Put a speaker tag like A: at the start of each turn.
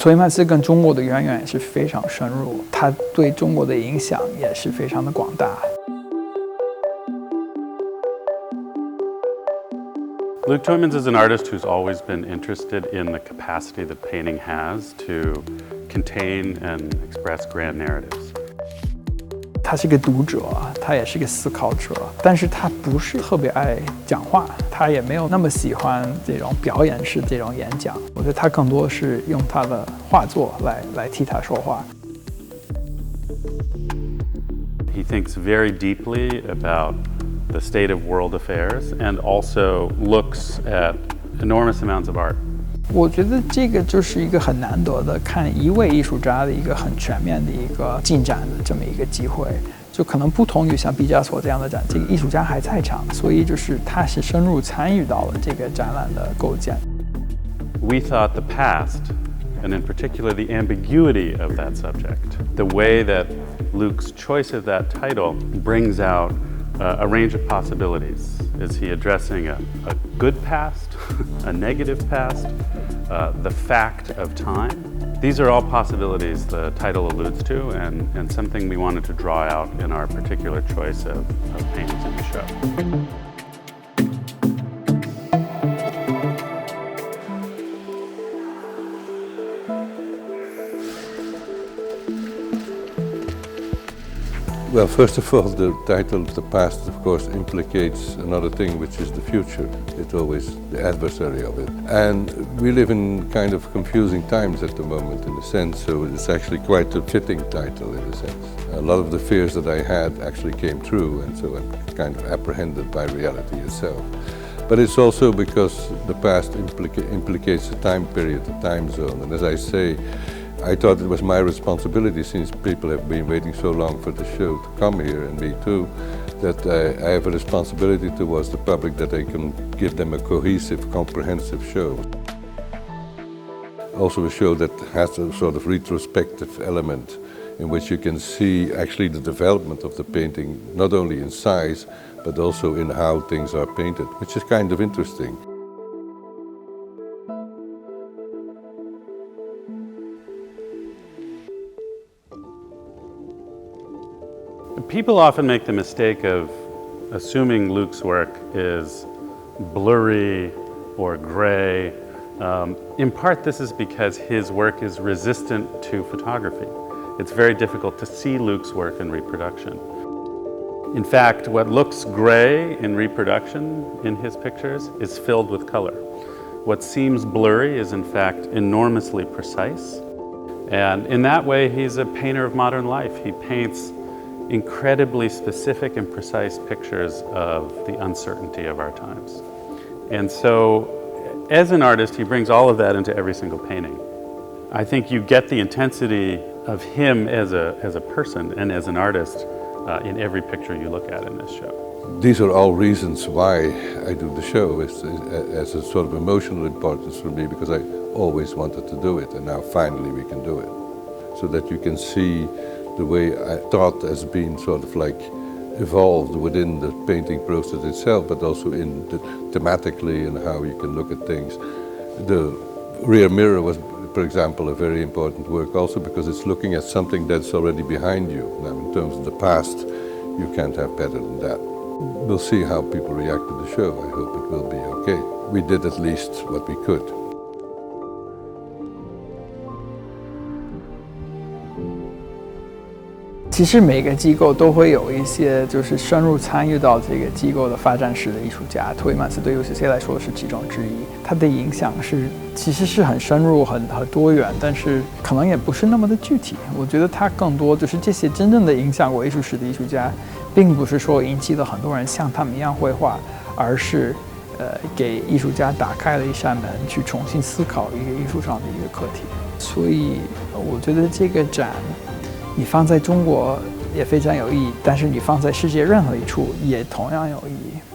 A: 托伊曼斯跟中国的渊源也是非常深入，他对中国的影响也是非常的广大。
B: Luc Tuymans is an artist who's always been interested in the capacity that painting has to contain and express grand narratives.
A: 他是个读者，他也是个思考者，但是他不是特别爱讲话，他也没有那么喜欢这种表演式这种演讲。我觉得他更多是用他的画作来替他说话。
B: He thinks very deeply about the state of world affairs and also looks at enormous amounts of art.
A: 我觉得这个就是一个很难得的看一位艺术家的一个很全面的一个进展的这么一个机会，就可能不同于像毕加索这样的展，这个艺术家还在场，所以就是他是深入参与到了这个展览的构建。
B: We thought the past, and in particular the ambiguity of that subject, the way that Luc's choice of that title brings out a range of possibilities. Is he addressing a good past, a negative past, the fact of time? These are all possibilities the title alludes to and something we wanted to draw out in our particular choice of paintings in the show.
C: Well, first of all, the title of the past, of course, implicates another thing, which is the future. It's always the adversary of it. And we live in kind of confusing times at the moment, in a sense, so it's actually quite a fitting title, in a sense. A lot of the fears that I had actually came true, and so I'm kind of apprehended by reality itself. But it's also because the past implicates a time period, a time zone, and as I say, I thought it was my responsibility, since people have been waiting so long for the show to come here, and me too, that I have a responsibility towards the public that I can give them a cohesive, comprehensive show. Also a show that has a sort of retrospective element in which you can see actually the development of the painting, not only in size, but also in how things are painted, which is kind of interesting.
B: People often make the mistake of assuming Luc's work is blurry or gray. In part, this is because his work is resistant to photography. It's very difficult to see Luc's work in reproduction. In fact, what looks gray in reproduction in his pictures is filled with color. What seems blurry is in fact enormously precise. And in that way, he's a painter of modern life. He paints incredibly specific and precise pictures of the uncertainty of our times. And so, as an artist, he brings all of that into every single painting. I think you get the intensity of him as a person and as an artist in every picture you look at in this show.
C: These are all reasons why I do the show, as a sort of emotional importance for me, because I always wanted to do it, and now finally we can do it. So that you can see the way thought has been sort of like evolved within the painting process itself, but also in thematically and how you can look at things. The rear mirror was, for example, a very important work also because it's looking at something that's already behind you. Now, in terms of the past, you can't have better than that. We'll see how people react to the show. I hope it will be okay. We did at least what we could.
A: 其实每个机构都会有一些就是深入参与到这个机构的发展史的艺术家，托伊曼斯对 UCCA 来说是其中之一。他的影响其实是很深入、很多元，但是可能也不是那么的具体。我觉得他更多就是这些真正的影响过艺术史的艺术家，并不是说引起了很多人像他们一样绘画，而是给艺术家打开了一扇门，去重新思考一个艺术上的一个课题。所以我觉得这个展，你放在中国也非常有意义，但是你放在世界任何一处也同样有意义。